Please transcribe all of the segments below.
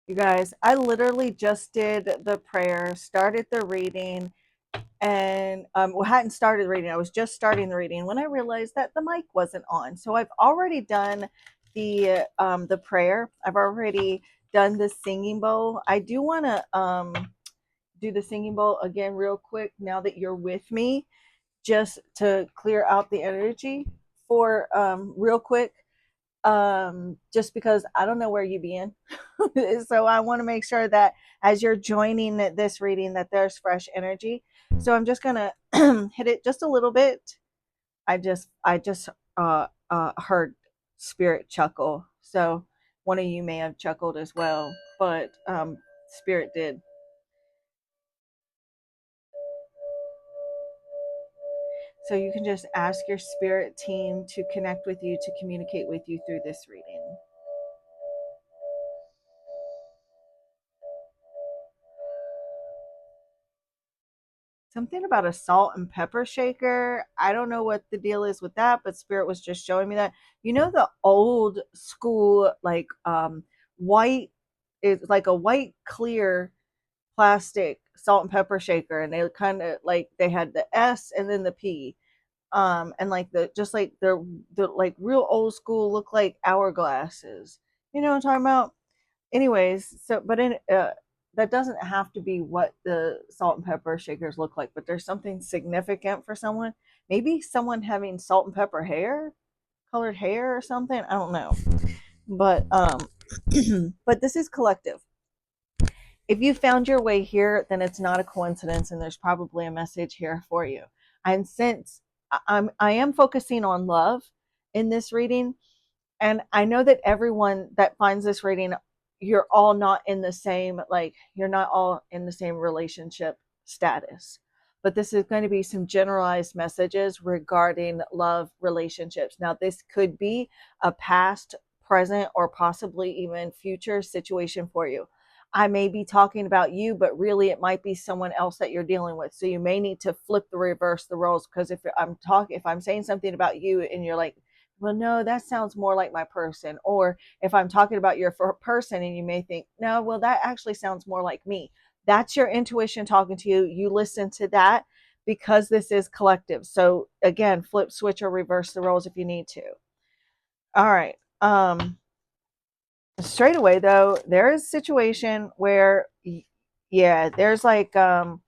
You guys, I literally just did the prayer, started the reading, and well, hadn't started reading. I was just starting the reading when I realized that the mic wasn't on. So I've already done the prayer. I've already done the singing bowl. I do want to do the singing bowl again real quick now that you're with me, just to clear out the energy for real quick, just because I don't know where you be in. So I want to make sure that as you're joining this reading that there's fresh energy. So I'm just gonna hit it just a little bit. I just heard spirit chuckle, so one of you may have chuckled as well, but spirit did. So you can just ask your spirit team to connect with you, to communicate with you through this reading. Something about a salt and pepper shaker. I don't know what the deal is with that, but spirit was just showing me that. You know, the old school, like white, it's like a white clear plastic salt and pepper shaker, and they kind of like they had the S and then the P, and like the just like the like real old school look like hourglasses. You know what I'm talking about? Anyways, so but in that doesn't have to be what the salt and pepper shakers look like, but there's something significant for someone. Maybe someone having salt and pepper hair, colored hair or something. I don't know. But but this is collective. If you found your way here, then it's not a coincidence, and there's probably a message here for you. And since I am focusing on love in this reading, and I know that everyone that finds this reading, you're all not in the same, like, you're not all in the same relationship status. But this is going to be some generalized messages regarding love relationships. Now, this could be a past, present, or possibly even future situation for you. I may be talking about you, but really it might be someone else that you're dealing with. So you may need to flip the reverse the roles, because if I'm saying something about you and you're like, well, no, that sounds more like my person. Or if I'm talking about your person and you may think, no, well, that actually sounds more like me. That's your intuition talking to you. You listen to that, because this is collective. So again, flip, switch, or reverse the roles if you need to. All right. Straight away though, there is a situation where, yeah, there's like a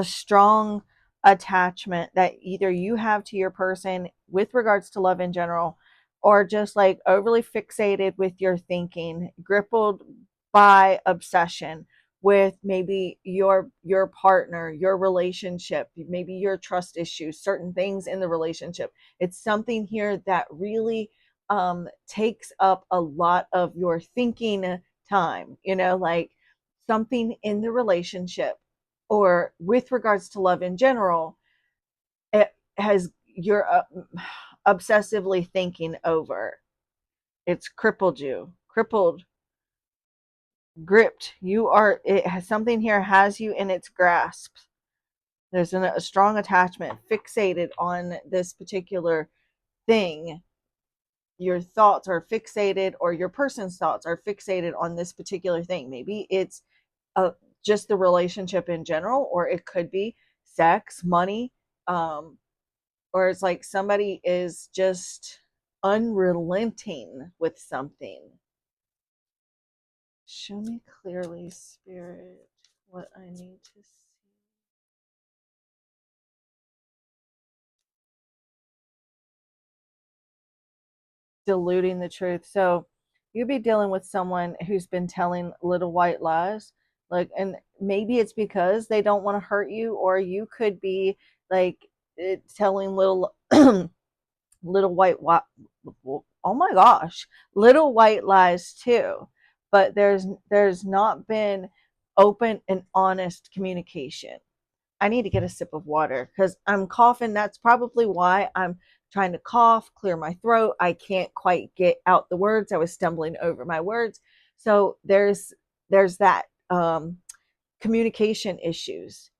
strong attachment that either you have to your person with regards to love in general, or just like overly fixated with your thinking, crippled by obsession with maybe your partner, your relationship, maybe your trust issues, certain things in the relationship. It's something here that really takes up a lot of your thinking time, like something in the relationship or with regards to love in general, it has you're obsessively thinking over. It's crippled, gripped. You are. It has something here has you in its grasp. There's a strong attachment, fixated on this particular thing. Your thoughts are fixated, or your person's thoughts are fixated on this particular thing. Maybe it's uh, just the relationship in general, or it could be sex, money, um, or it's like somebody is just unrelenting with something. Show me clearly, spirit, what I need to see. Diluting the truth. So you'd be dealing with someone who's been telling little white lies. Like, and maybe it's because they don't want to hurt you, or you could be like telling little little oh my gosh, little white lies too. But there's not been open and honest communication. I need to get a sip of water because I'm coughing. That's probably why I'm trying to cough, clear my throat. I can't quite get out the words. I was stumbling over my words. So there's that communication issues.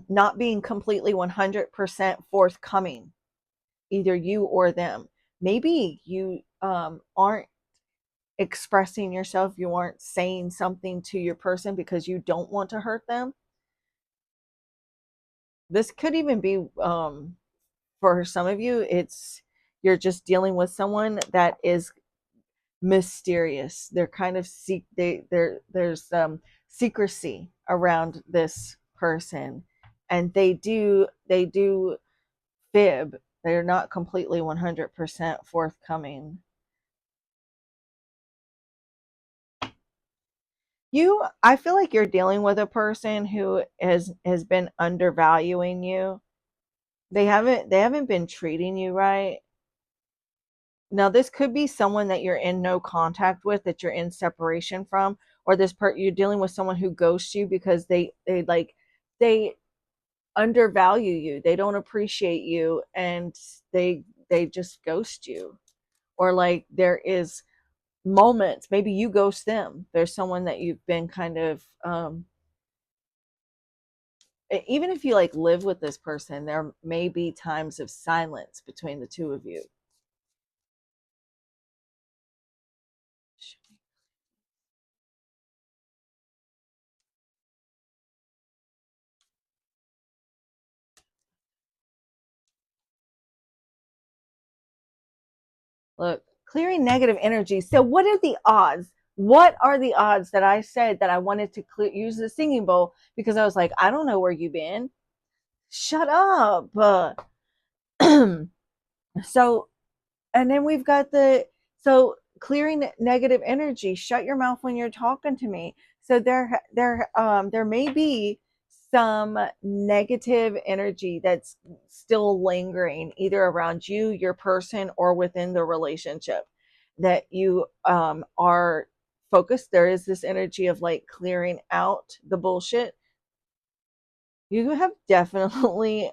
Not being completely 100% forthcoming, either you or them. maybe you aren't expressing yourself, you aren't saying something to your person because you don't want to hurt them. This could even be for some of you, it's you're just dealing with someone that is mysterious. They're kind of there's secrecy around this person, and they do fib. They're not completely 100% forthcoming. I feel like you're dealing with a person who has been undervaluing you. They haven't been treating you right. Now, this could be someone that you're in no contact with, that you're in separation from, or you're dealing with someone who ghosts you because they undervalue you. They don't appreciate you, and they just ghost you. Or like there is moments, maybe you ghost them. There's someone that you've been kind of even if you like live with this person, there may be times of silence between the two of you. Look, clearing negative energy. So, what are the odds? What are the odds that I said that I wanted to use the singing bowl because I was like, I don't know where you've been. Shut up. So, and then we've got clearing negative energy. Shut your mouth when you're talking to me. So there may be some negative energy that's still lingering either around you, your person, or within the relationship that you are focused. There is this energy of like clearing out the bullshit. You have definitely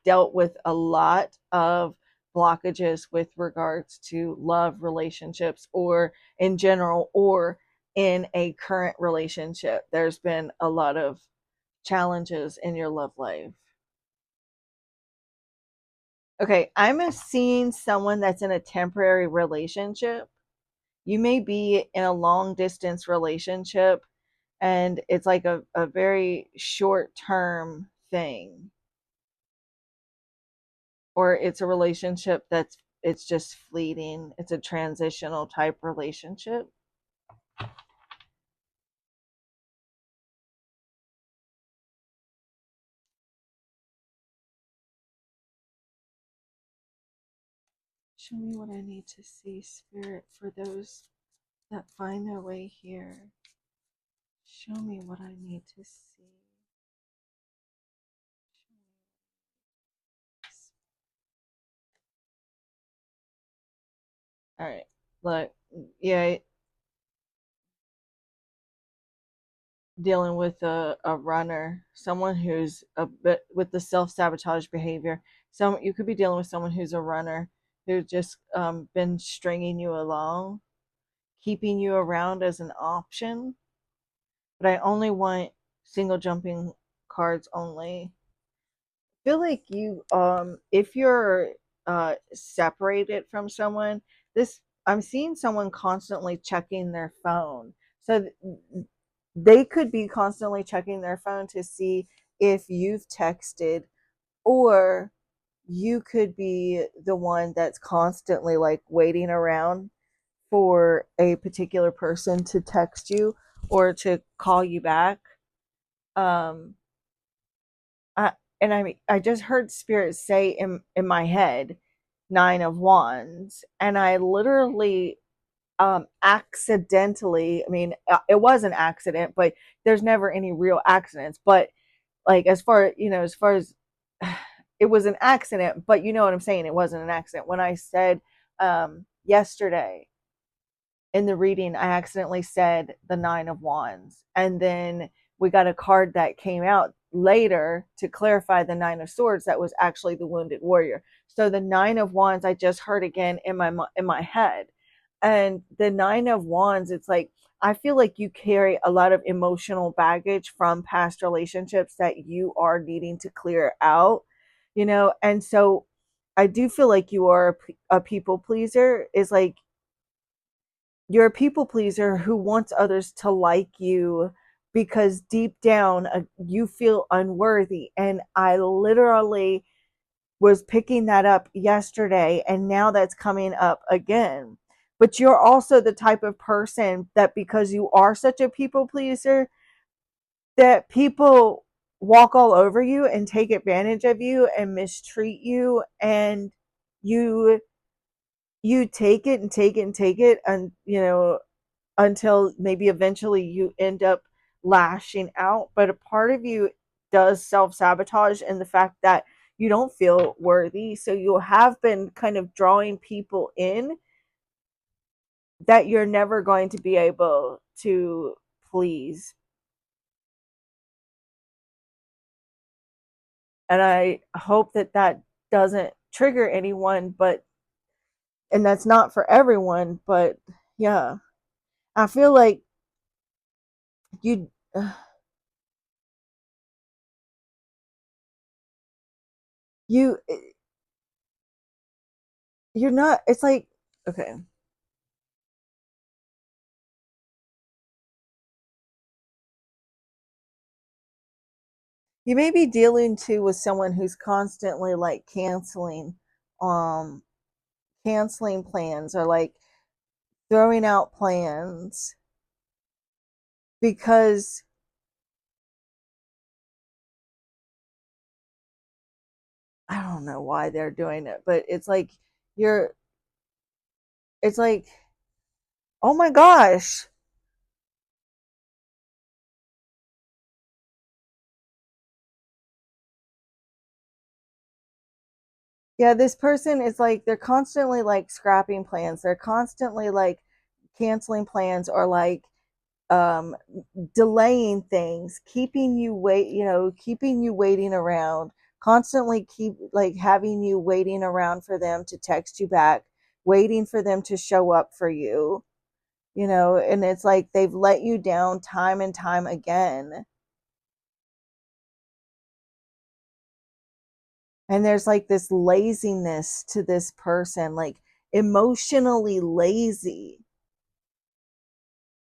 dealt with a lot of blockages with regards to love relationships or in general or in a current relationship. There's been a lot of challenges in your love life. Okay, I'm seeing someone that's in a temporary relationship. You may be in a long distance relationship and it's like a very short term thing, or it's a relationship it's just fleeting. It's a transitional type relationship. Show me what I need to see, Spirit, for those that find their way here. Show me what I need to see. All right. Look, yeah, dealing with a runner, someone who's a bit with the self-sabotage behavior. You could be dealing with someone who's a runner who's just been stringing you along, keeping you around as an option. But I only want single jumping cards only. I feel like you if you're separated from someone, this I'm seeing someone constantly checking their phone. So they could be constantly checking their phone to see if you've texted, or you could be the one that's constantly like waiting around for a particular person to text you or to call you back. Um, I, I just heard Spirit say in my head, Nine of Wands, and I literally accidentally. I mean, it was an accident, but there's never any real accidents. But like as far as it was an accident, but you know what I'm saying. It wasn't an accident when I said yesterday in the reading, I accidentally said the Nine of Wands. And then we got a card that came out later to clarify the Nine of Swords that was actually the Wounded Warrior. So the Nine of Wands I just heard again in my head. And the Nine of Wands, it's like I feel like you carry a lot of emotional baggage from past relationships that you are needing to clear out, and so I do feel like you are a people pleaser. Is like you're a people pleaser who wants others to like you because deep down you feel unworthy. And I literally was picking that up yesterday, and now that's coming up again. But you're also the type of person that, because you are such a people pleaser, that people walk all over you and take advantage of you and mistreat you, and you you take it and take it and take it, and until maybe eventually you end up lashing out. But a part of you does self-sabotage in the fact that you don't feel worthy, so you have been kind of drawing people in that you're never going to be able to please. And I hope that that doesn't trigger anyone, but and that's not for everyone, but yeah, I feel like you you you're not, it's like, okay, you may be dealing too with someone who's constantly like um canceling plans, or like throwing out plans because I don't know why they're doing it, but it's like you're it's like, oh my gosh. Yeah, this person is like, they're constantly like scrapping plans. They're constantly like canceling plans, or like um delaying things, keeping you keeping you waiting around, constantly keep like having you waiting around for them to text you back, waiting for them to show up for you, and it's like they've let you down time and time again. And there's like this laziness to this person, like emotionally lazy,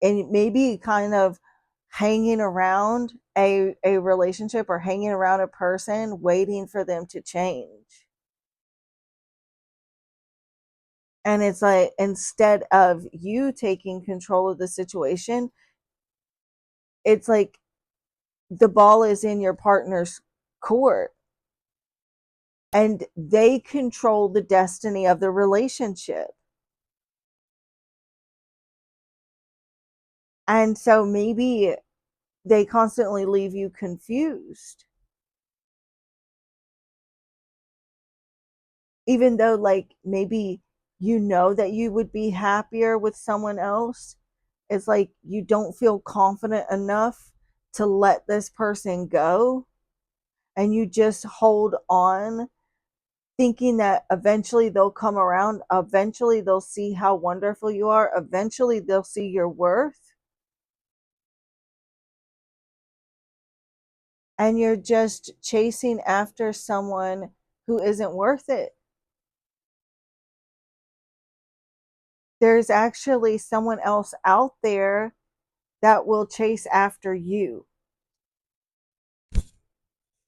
and maybe kind of hanging around a relationship, or hanging around a person waiting for them to change. And it's like, instead of you taking control of the situation, it's like the ball is in your partner's court, and they control the destiny of the relationship. And so maybe they constantly leave you confused, even though like maybe that you would be happier with someone else. It's like you don't feel confident enough to let this person go, and you just hold on, thinking that eventually they'll come around, eventually they'll see how wonderful you are, eventually they'll see your worth, and you're just chasing after someone who isn't worth it. There's actually someone else out there that will chase after you.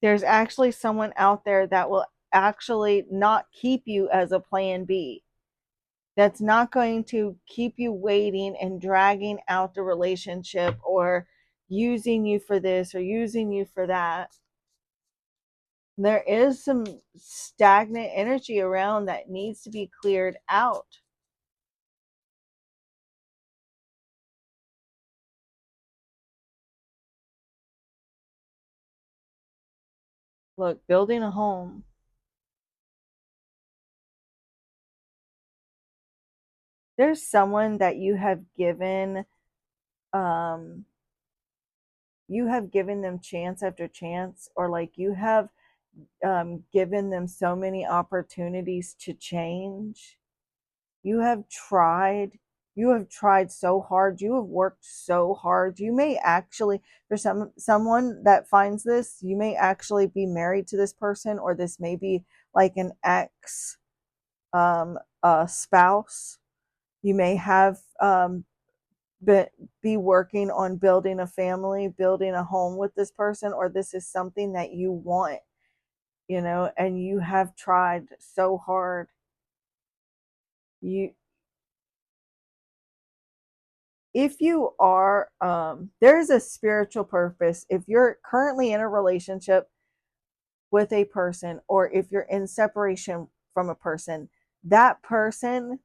There's actually someone out there that will actually not keep you as a plan B. That's not going to keep you waiting and dragging out the relationship, or using you for this or using you for that. There is some stagnant energy around that needs to be cleared out. Look, building a home, there's someone that um you have given them chance after chance, or like you have given them so many opportunities to change. You have tried. You have tried so hard. You have worked so hard. You may actually, for someone that finds this, you may actually be married to this person, or this may be like an ex spouse. You may have be working on building a family, building a home with this person, or this is something that you want, and you have tried so hard. You If you are, there's a spiritual purpose. If you're currently in a relationship with a person, or if you're in separation from a person, that person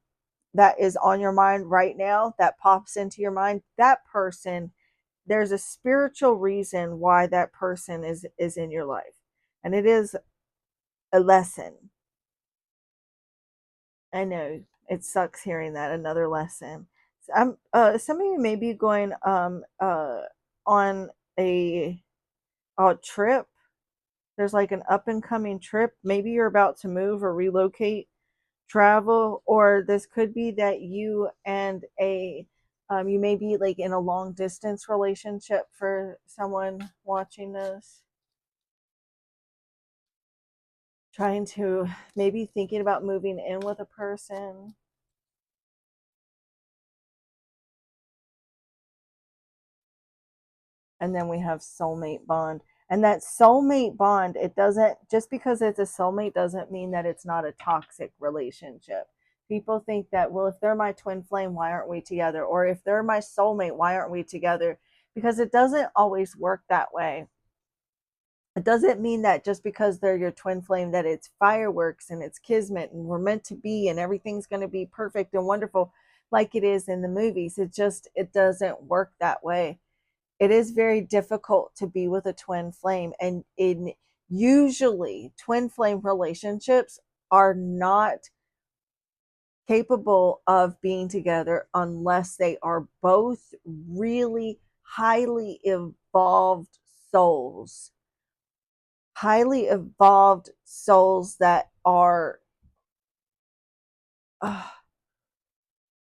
that is on your mind right now, that pops into your mind, that person, there's a spiritual reason why that person is in your life, and it is a lesson. I know it sucks hearing that, another lesson. I'm Some of you may be going on a trip. There's like an up and coming trip. Maybe you're about to move or relocate, travel, or this could be that you and a you may be like in a long distance relationship for someone watching this, trying to, maybe thinking about moving in with a person. And then we have soulmate bond. And that soulmate bond, it doesn't, just because it's a soulmate doesn't mean that it's not a toxic relationship. People think that, well, if they're my twin flame, why aren't we together? Or if they're my soulmate, why aren't we together? Because it doesn't always work that way. It doesn't mean that just because they're your twin flame that it's fireworks and it's kismet and we're meant to be and everything's going to be perfect and wonderful like it is in the movies. It doesn't work that way. It is very difficult to be with a twin flame, and in usually twin flame relationships are not capable of being together unless they are both really highly evolved souls, that are uh,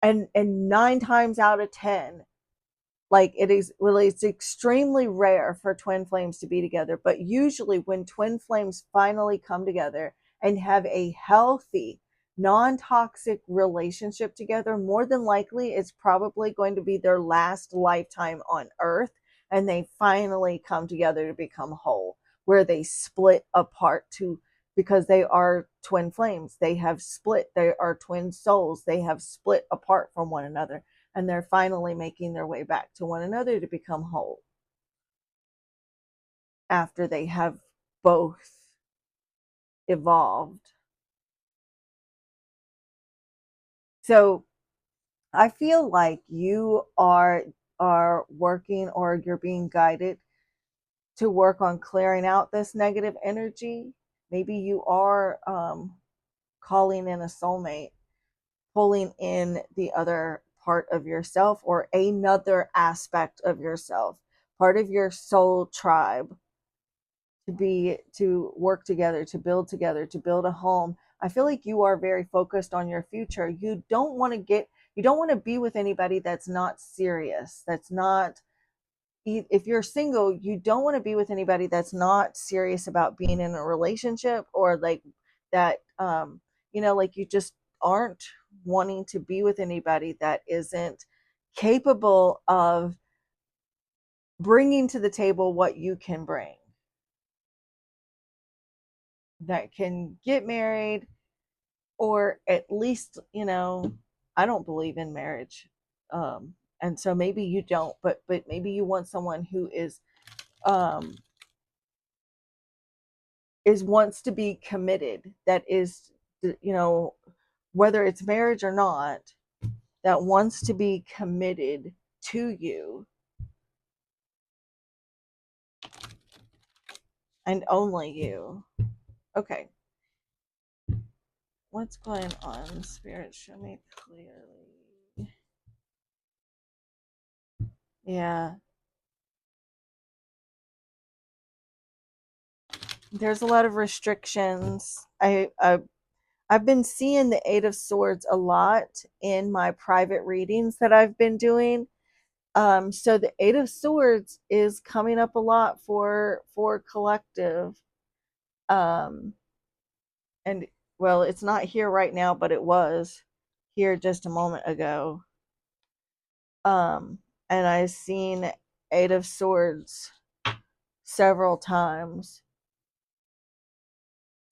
and 9 times out of 10, like, it's extremely rare for twin flames to be together, but usually when twin flames finally come together and have a healthy, non-toxic relationship together, more than likely it's probably going to be their last lifetime on earth, and they finally come together to become whole, where they split apart to, because they are twin flames, they have split, they are twin souls, they have split apart from one another, and they're finally making their way back to one another to become whole after they have both evolved. So I feel like you are working, or you're being guided to work on clearing out this negative energy. Maybe you are calling in a soulmate, pulling in the other part of yourself, or another aspect of yourself, part of your soul tribe, to work together, to build a home. I feel like you are very focused on your future. You don't want to be with anybody that's not serious, that's not, if you're single, you don't want to be with anybody that's not serious about being in a relationship, or like that, like, you just aren't wanting to be with anybody that isn't capable of bringing to the table what you can bring, that can get married, or at least, I don't believe in marriage. And so maybe you don't, but maybe you want someone who um wants to be committed, that is, you know whether it's marriage or not, that wants to be committed to you, and only you. Okay, what's going on, spirit? Show me clearly. Yeah, there's a lot of restrictions. I've been seeing the Eight of Swords a lot in my private readings that I've been doing. So the Eight of Swords is coming up a lot for collective. Um, And well, it's not here right now, but it was here just a moment ago. And I've seen Eight of Swords several times.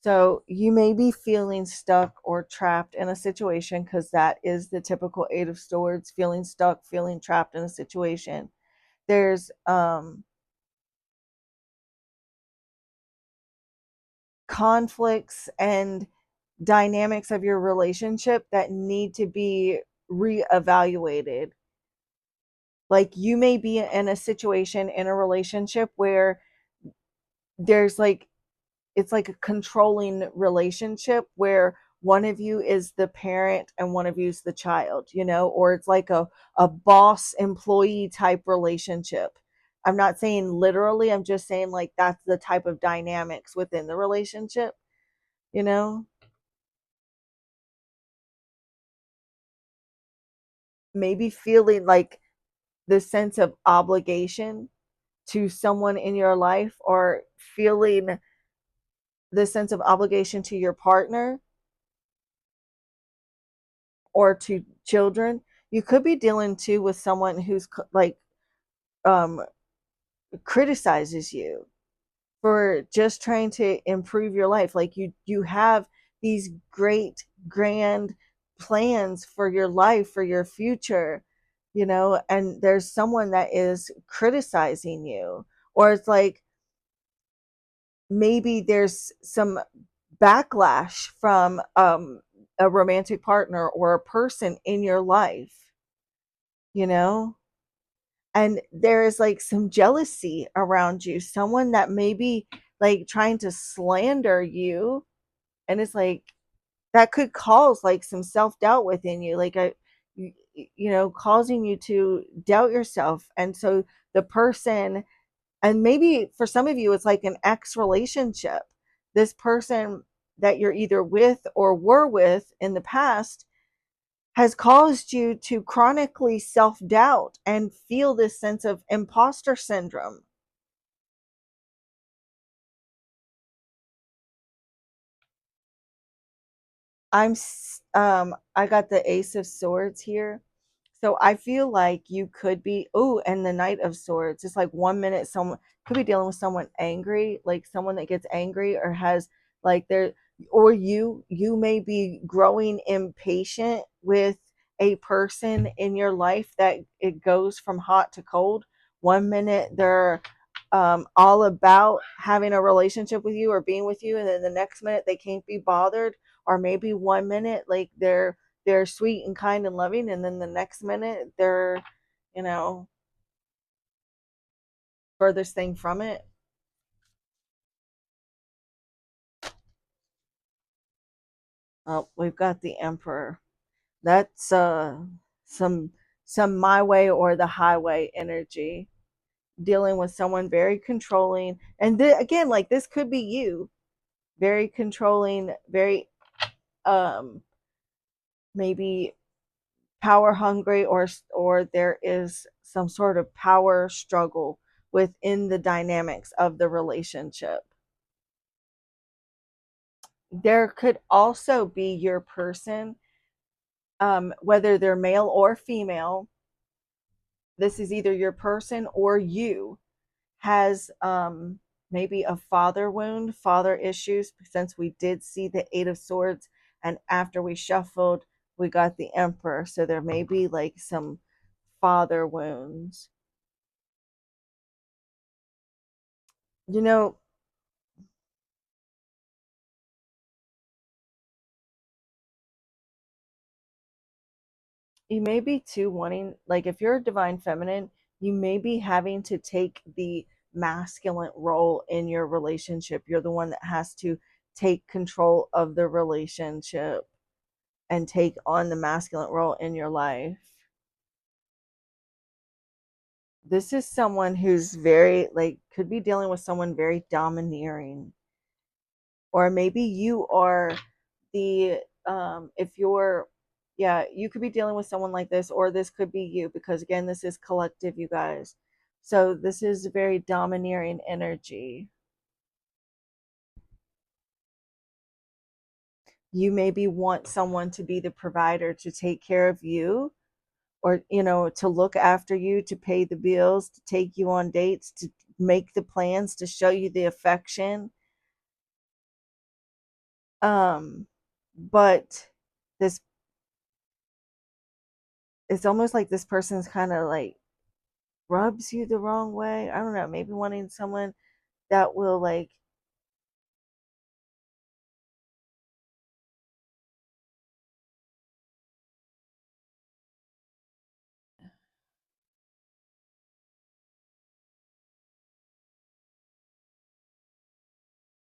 So you may be feeling stuck or trapped in a situation, because that is the typical Eight of Swords, feeling stuck, feeling trapped in a situation. There's conflicts and dynamics of your relationship that need to be reevaluated. Like, you may be in a situation in a relationship where there's like, it's like a controlling relationship where one of you is the parent and one of you is the child, or it's like a boss employee type relationship. I'm not saying literally, I'm just saying like that's the type of dynamics within the relationship, you know? Maybe feeling like the sense of obligation to someone in your life, or feeling the sense of obligation to your partner or to children. You could be dealing too with someone who's like um criticizes you for just trying to improve your life. Like, you have these great grand plans for your life, for your future, and there's someone that is criticizing you. Or it's like, maybe there's some backlash from a romantic partner or a person in your life, you know and there is like some jealousy around you, someone that may be like trying to slander you. And it's like, that could cause like some self-doubt within you, like causing you to doubt yourself. And so the person, and maybe for some of you it's like an ex relationship, this person that you're either with or were with in the past has caused you to chronically self doubt and feel this sense of imposter syndrome. I got the Ace of Swords here. So I feel like you could be, oh, and the Knight of Swords. It's like 1 minute someone could be dealing with someone angry, like someone that gets angry or has like their, or you may be growing impatient with a person in your life that it goes from hot to cold. 1 minute they're all about having a relationship with you or being with you, and then the next minute they can't be bothered. Or maybe 1 minute like they're sweet and kind and loving, and then the next minute they're, you know furthest thing from it. Oh, we've got the Emperor. That's some some my way or the highway energy, dealing with someone very controlling. And again, like, this could be you, very controlling, very um maybe power hungry, or there is some sort of power struggle within the dynamics of the relationship. There could also be your person, whether they're male or female. This is either your person or you has maybe a father wound, father issues, since we did see the Eight of Swords, and after we shuffled, we got the Emperor. So there may be like some father wounds. You know, you may be too wanting, like, if you're a divine feminine, you may be having to take the masculine role in your relationship. You're the one that has to take control of the relationship and take on the masculine role in your life. This is someone who's very, like, could be dealing with someone very domineering. Or maybe you are the, if you're, yeah, you could be dealing with someone like this, or this could be you, because again, this is collective, you guys. So this is very domineering energy. You maybe want someone to be the provider, to take care of you, or to look after you, to pay the bills, to take you on dates, to make the plans, to show you the affection. But this it's almost like this person's kind of like rubs you the wrong way. I don't know, maybe wanting someone that will like,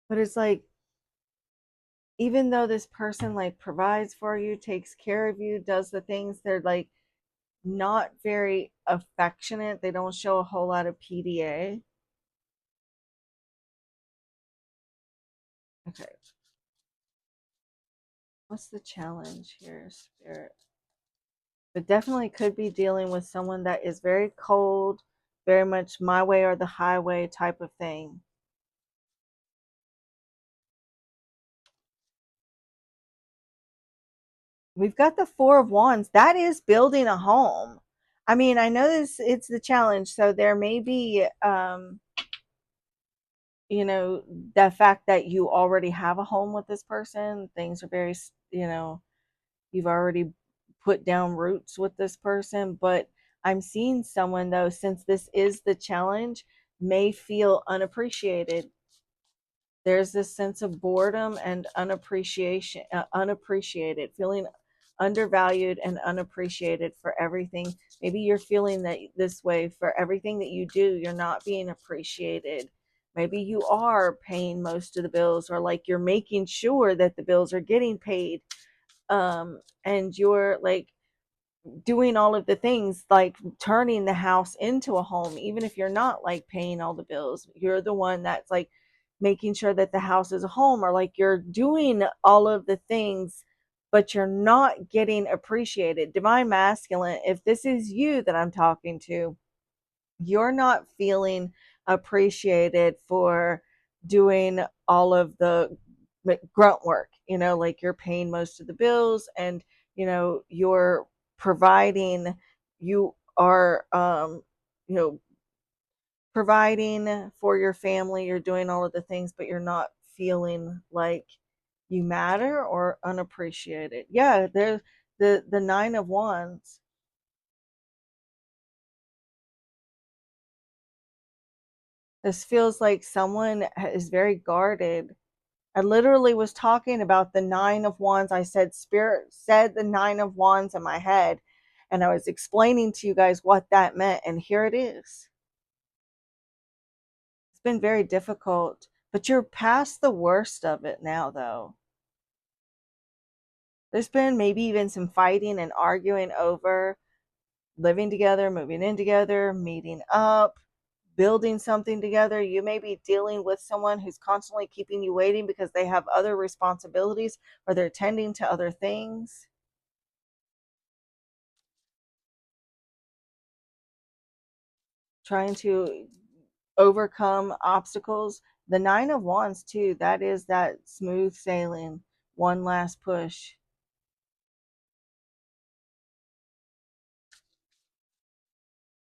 but it's like, even though this person like provides for you, takes care of you, does the things, they're like not very affectionate. They don't show a whole lot of PDA. Okay. What's the challenge here, Spirit? But definitely could be dealing with someone that is very cold, very much my way or the highway type of thing. We've got the Four of Wands. That is building a home. I mean, I know this, it's the challenge. So there may be, the fact that you already have a home with this person. Things are very, you've already put down roots with this person. But I'm seeing someone, though, since this is the challenge, may feel unappreciated. There's this sense of boredom and unappreciated, feeling undervalued and unappreciated for everything. Maybe you're feeling that this way for everything that you do. You're not being appreciated. Maybe you are paying most of the bills, or like you're making sure that the bills are getting paid. And you're like doing all of the things, like turning the house into a home. Even if you're not like paying all the bills, you're the one that's like making sure that the house is a home, or like you're doing all of the things, but you're not getting appreciated. Divine Masculine, if this is you that I'm talking to, you're not feeling appreciated for doing all of the grunt work, like you're paying most of the bills, and you're providing, you are you know providing for your family, you're doing all of the things, but you're not feeling like you matter or unappreciated. Yeah, there's the Nine of Wands. This feels like someone is very guarded. I literally was talking about the Nine of Wands. I said, Spirit said the Nine of Wands in my head, and I was explaining to you guys what that meant, and here it is. It's been very difficult, but you're past the worst of it now, though. There's been maybe even some fighting and arguing over living together, moving in together, meeting up, building something together. You may be dealing with someone who's constantly keeping you waiting because they have other responsibilities, or they're tending to other things. Trying to overcome obstacles. The Nine of Wands, too, that is that smooth sailing, one last push.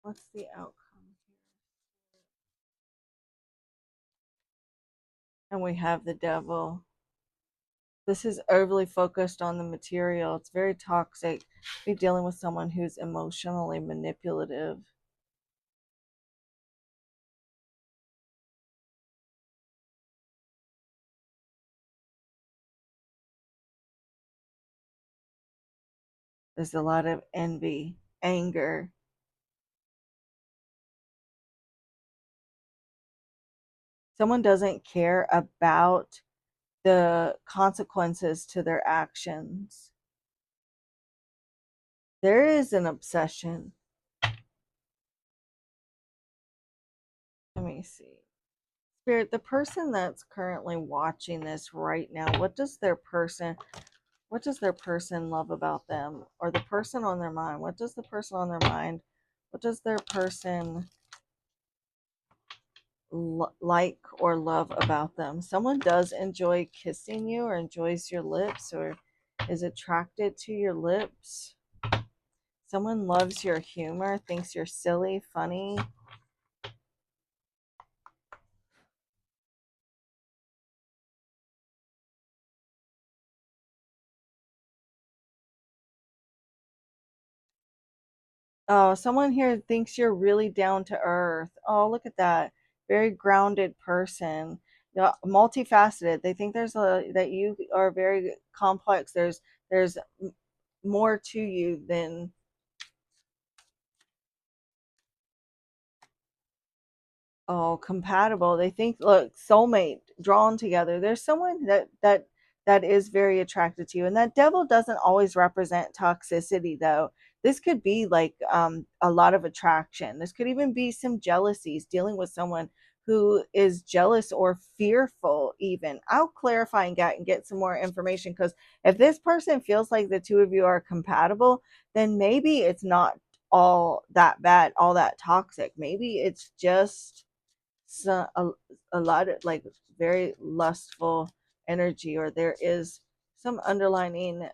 What's the outcome here? And we have the Devil. This is overly focused on the material. It's very toxic. Be dealing with someone who's emotionally manipulative. There's a lot of envy, anger. Someone doesn't care about the consequences to their actions. There is an obsession. Let me see. Spirit, the person that's currently watching this right now, what does their person love about them? Or the person on their mind? What does the person on their mind? What does their person like or love about them. Someone does enjoy kissing you or enjoys your lips or is attracted to your lips. Someone loves your humor, thinks you're silly, funny. Oh, someone here thinks you're really down to earth. Oh, look at that. Very grounded person. Yeah, multifaceted. They think there's a that you are very complex. There's more to you than oh, compatible. They think, look, soulmate, drawn together. There's someone that is very attracted to you, and that devil doesn't always represent toxicity, though. This could be like a lot of attraction. This could even be some jealousies, dealing with someone who is jealous or fearful. Even I'll clarify and get some more information because if this person feels like the two of you are compatible, then maybe it's not all that bad, all that toxic. Maybe it's just so, a lot of like very lustful energy, or there is some underlining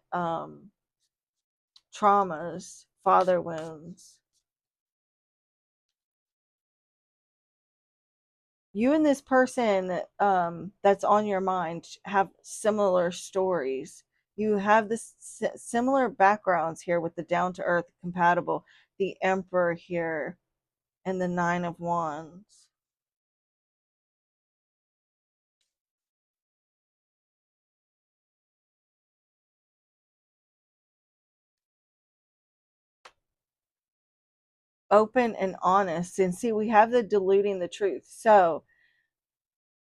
traumas, father wounds. You and this person that's on your mind have similar stories. You have this similar backgrounds here with the down to earth compatible, the emperor here, and the nine of wands. Open and honest, and see, we have the diluting the truth. So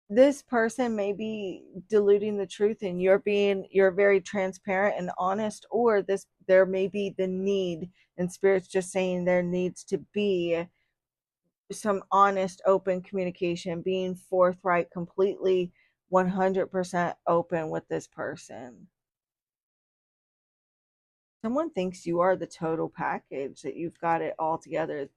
this person may be diluting the truth and you're very transparent and honest, or this there may be the need, and spirit's just saying there needs to be some honest open communication, being forthright, completely 100% open with this person. Someone thinks you are the total package, that you've got it all together.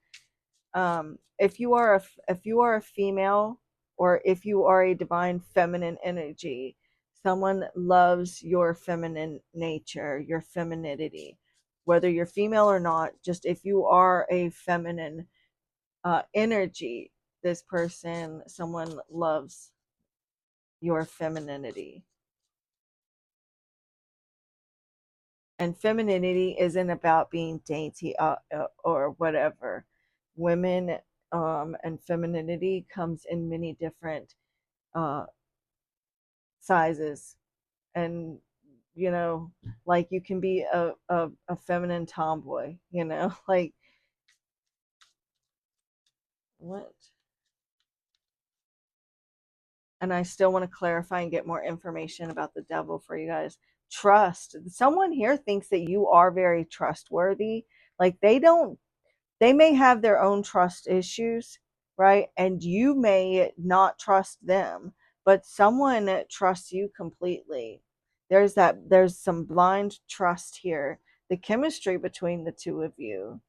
If you are a female, or if you are a divine feminine energy, someone loves your feminine nature, your femininity, whether you're female or not. Just if you are a feminine energy, this person, someone loves your femininity. And femininity isn't about being dainty or whatever. Women and femininity comes in many different uh, sizes, and you know, like you can be a feminine tomboy, like what. And I still want to clarify and get more information about the devil for you guys. Trust. Someone here thinks that you are very trustworthy. Like they may have their own trust issues, right? And you may not trust them, but someone trusts you completely. There's some blind trust here. The chemistry between the two of you.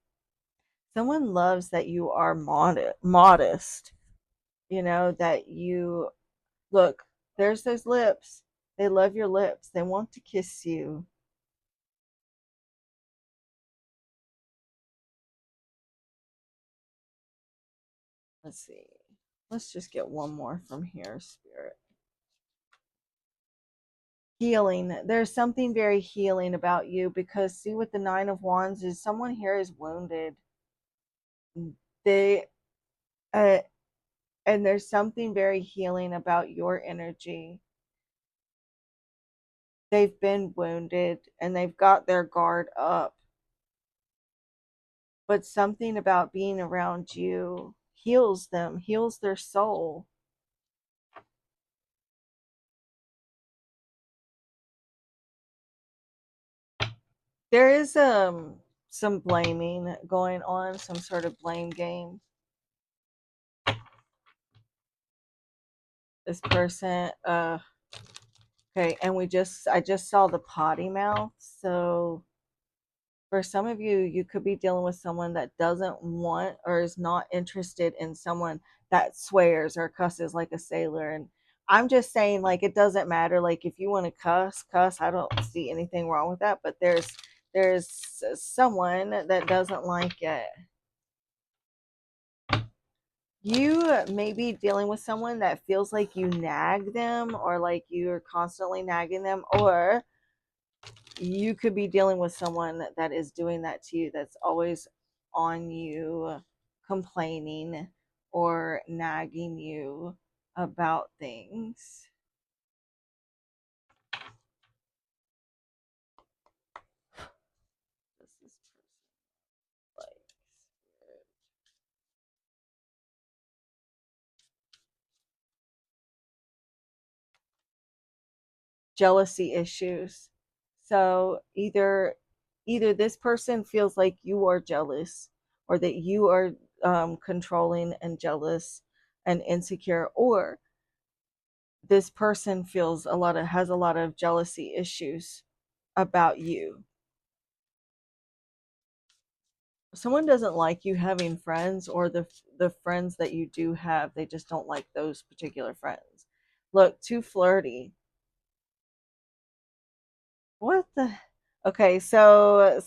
Someone loves that you are modest, that you look, there's those lips. They love your lips. They want to kiss you. Let's see. Let's just get one more from here, Spirit. Healing. There's something very healing about you, because see, with the nine of wands is someone here is wounded. They uh, and there's something very healing about your energy. They've been wounded and they've got their guard up, but something about being around you heals them, heals their soul. There is some blaming going on, some sort of blame game. This person, okay, and I just saw the potty mouth, so For some of you, you could be dealing with someone that doesn't want or is not interested in someone that swears or cusses like a sailor. And I'm just saying, like, it doesn't matter. Like, if you want to cuss, cuss. I don't see anything wrong with that. But there's someone that doesn't like it. You may be dealing with someone that feels like you nag them, or like you're constantly nagging them, or you could be dealing with someone that is doing that to you, that's always on you, complaining or nagging you about things. Does this person like spirit? Jealousy issues. So either this person feels like you are jealous, or that you are controlling and jealous and insecure, or this person feels has a lot of jealousy issues about you. Someone doesn't like you having friends, or the friends that you do have, they just don't like those particular friends. Look, too flirty. What the? Okay, so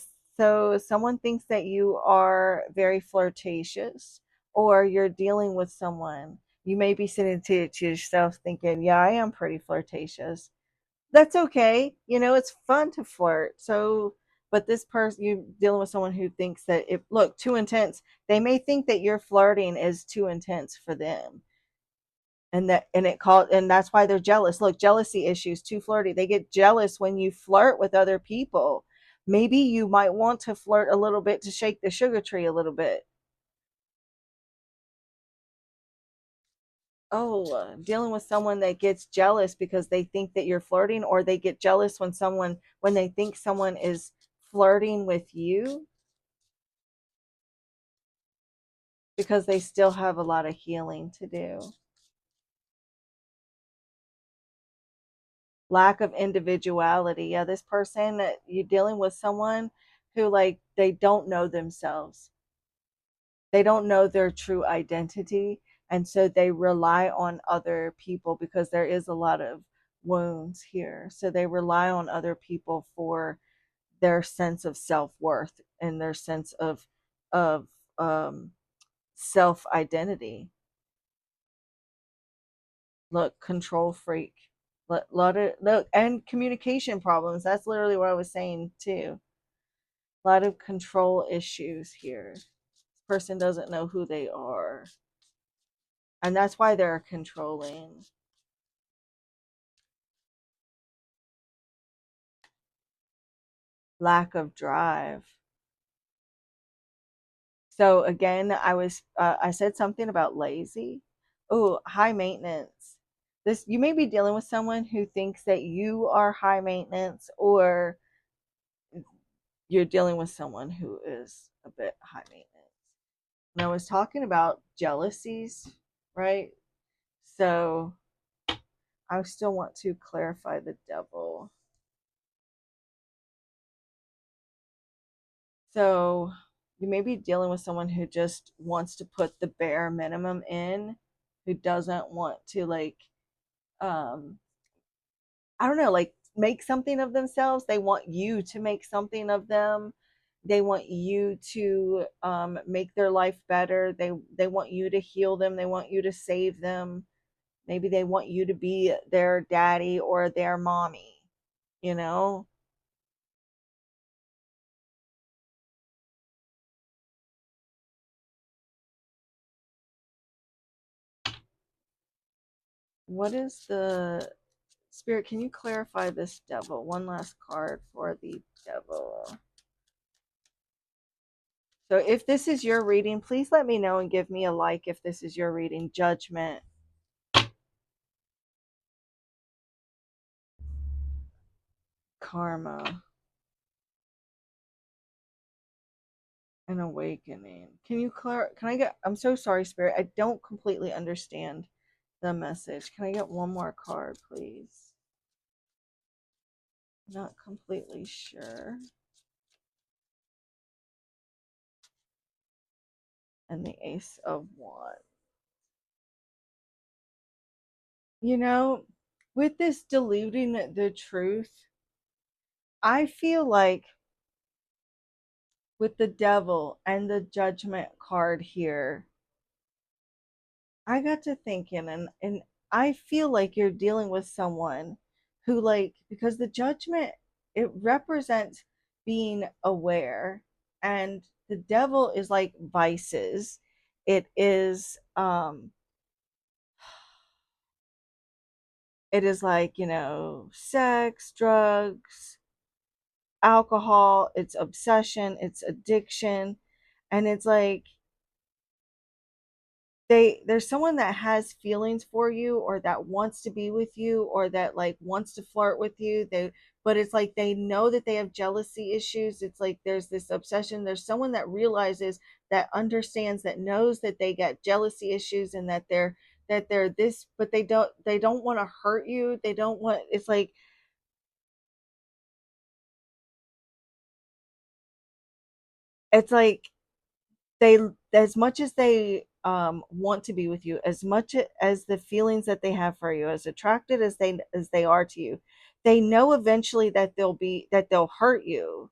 someone thinks that you are very flirtatious, or you're dealing with someone. You may be sitting to yourself thinking, "Yeah, I am pretty flirtatious." That's okay. You know, it's fun to flirt. So, but this person, you're dealing with someone who thinks that, if look, too intense. They may think that your flirting is too intense for them. And that's why they're jealous. Look, jealousy issues, too flirty. They get jealous when you flirt with other people. Maybe you might want to flirt a little bit to shake the sugar tree a little bit. Oh, dealing with someone that gets jealous because they think that you're flirting, or they get jealous when they think someone is flirting with you, because they still have a lot of healing to do. Lack of individuality. Yeah, this person that you're dealing with, someone who, like, they don't know themselves. They don't know their true identity, and so they rely on other people, because there is a lot of wounds here. So they rely on other people for their sense of self-worth and their sense of um self identity. Look, control freak. Lot of look, and communication problems. That's literally what I was saying too. A lot of control issues here. This person doesn't know who they are, and that's why they're controlling. Lack of drive. So again, I said something about lazy. Oh, high maintenance. This, you may be dealing with someone who thinks that you are high maintenance, or you're dealing with someone who is a bit high maintenance. And I was talking about jealousies, right? So I still want to clarify the devil. So you may be dealing with someone who just wants to put the bare minimum in, who doesn't want to, like, um I don't know, like, make something of themselves. They want you to make something of them. They want you to make their life better. They want you to heal them. They want you to save them. Maybe they want you to be their daddy or their mommy, you know? What is the spirit? Can you clarify this devil? One last card for the devil. So if this is your reading, please let me know and give me a like if this is your reading. Judgment. Karma. An awakening. Can I get, I'm so sorry, spirit. I don't completely understand the message. Can I get one more card, please? Not completely sure. and the Ace of Wands. You know, with this diluting the truth, I feel like with the devil and the judgment card here, I got to thinking, and I feel like you're dealing with someone who, like, because the judgment, it represents being aware, and the devil is like vices. It is like, sex, drugs, alcohol, it's obsession, it's addiction, and it's like there's someone that has feelings for you, or that wants to be with you, or that like wants to flirt with you. But it's like they know that they have jealousy issues. It's like there's this obsession. There's someone that realizes, that understands, that knows that they got jealousy issues, and that they're this, but they don't want to hurt you. They don't want, it's like they, as much as they want to be with you, as much as the feelings that they have for you, as attracted as they are to you, they know eventually that they'll hurt you.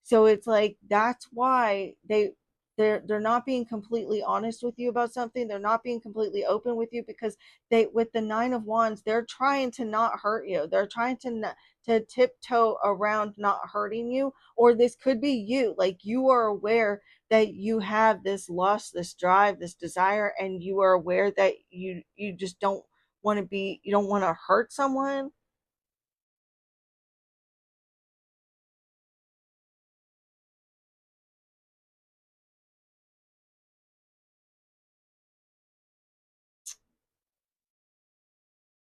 So it's like that's why they're not being completely honest with you about something. They're not being completely open with you, because they, with the Nine of Wands, they're trying to not hurt you. They're trying to not, to tiptoe around not hurting you. Or this could be you, like you are aware that you have this lust, this drive, this desire, and you are aware that you just don't want to be, you don't want to hurt someone.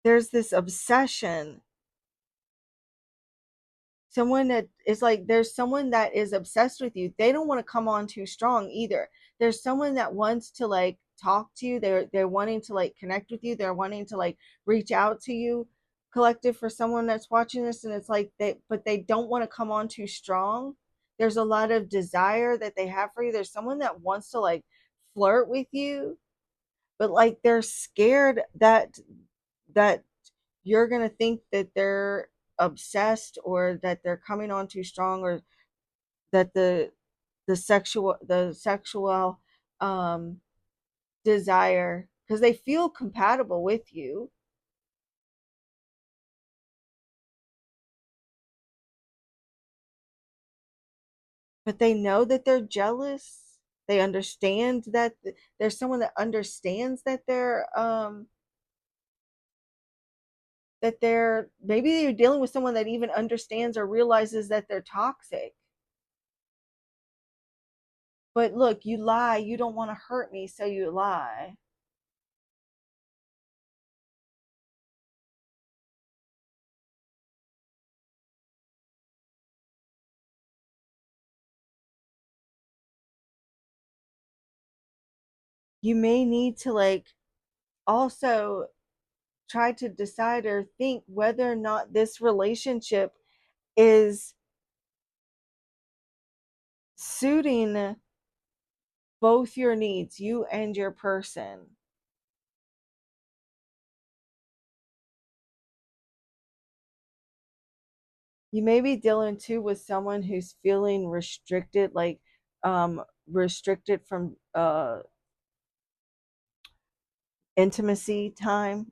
There's this obsession. Someone that is like, there's someone that is obsessed with you. They don't want to come on too strong either. There's someone that wants to like talk to you. They're wanting to like connect with you. They're wanting to like reach out to you, collective, for someone that's watching this. And it's like they don't want to come on too strong. There's a lot of desire that they have for you. There's someone that wants to like flirt with you, but like they're scared that you're going to think that they're obsessed, or that they're coming on too strong, or that the sexual um desire, because they feel compatible with you, but they know that they're jealous. They understand that there's someone that understands that they're maybe you're dealing with someone that even understands or realizes that they're toxic. But look, you lie, you don't want to hurt me, so you lie. You may need to like also try to decide or think whether or not this relationship is suiting both your needs, you and your person. You may be dealing too with someone who's feeling restricted, like restricted from intimacy time.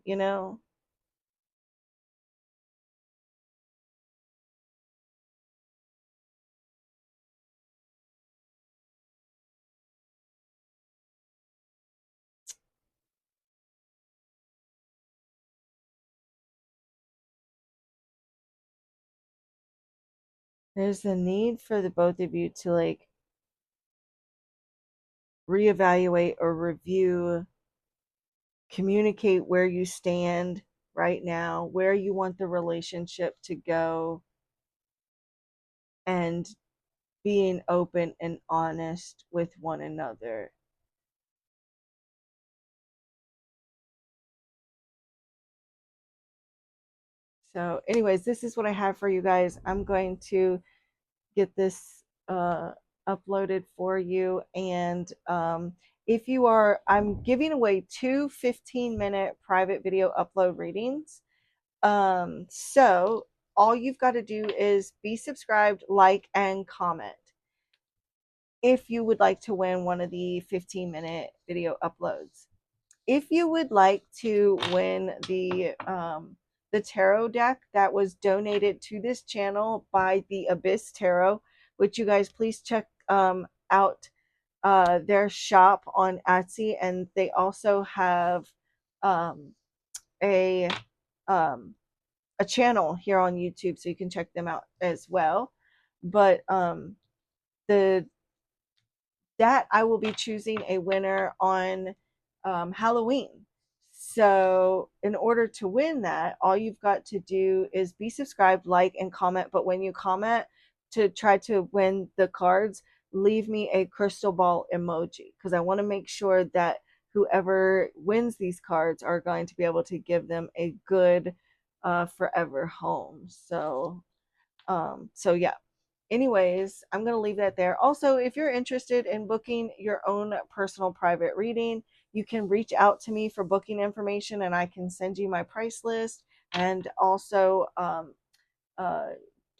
There's a need for the both of you to like reevaluate or review, communicate where you stand right now, where you want the relationship to go, and being open and honest with one another. So, anyways, this is what I have for you guys. I'm going to get this uploaded for you. And if you are, I'm giving away 2 15-minute private video upload readings. So all you've got to do is be subscribed, like, and comment if you would like to win one of the 15-minute video uploads. If you would like to win the tarot deck that was donated to this channel by the Abyss Tarot, which you guys please check out their shop on Etsy, and they also have um, a um, a channel here on YouTube, so you can check them out as well. But the that I will be choosing a winner on Halloween. So, in order to win that, all you've got to do is be subscribed, like, and comment. But when you comment to try to win the cards, leave me a crystal ball emoji, because I want to make sure that whoever wins these cards are going to be able to give them a good forever home. So yeah, anyways, I'm going to leave that there. Also, if you're interested in booking your own personal private reading, you can reach out to me for booking information, and I can send you my price list, and also uh,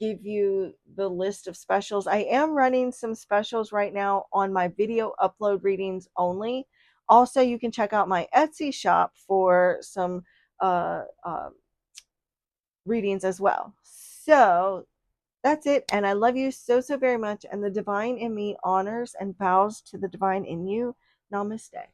give you the list of specials. I am running some specials right now on my video upload readings only. Also, you can check out my Etsy shop for some uh, uh, readings as well. So that's it. And I love you so, so very much. And the divine in me honors and bows to the divine in you. Namaste.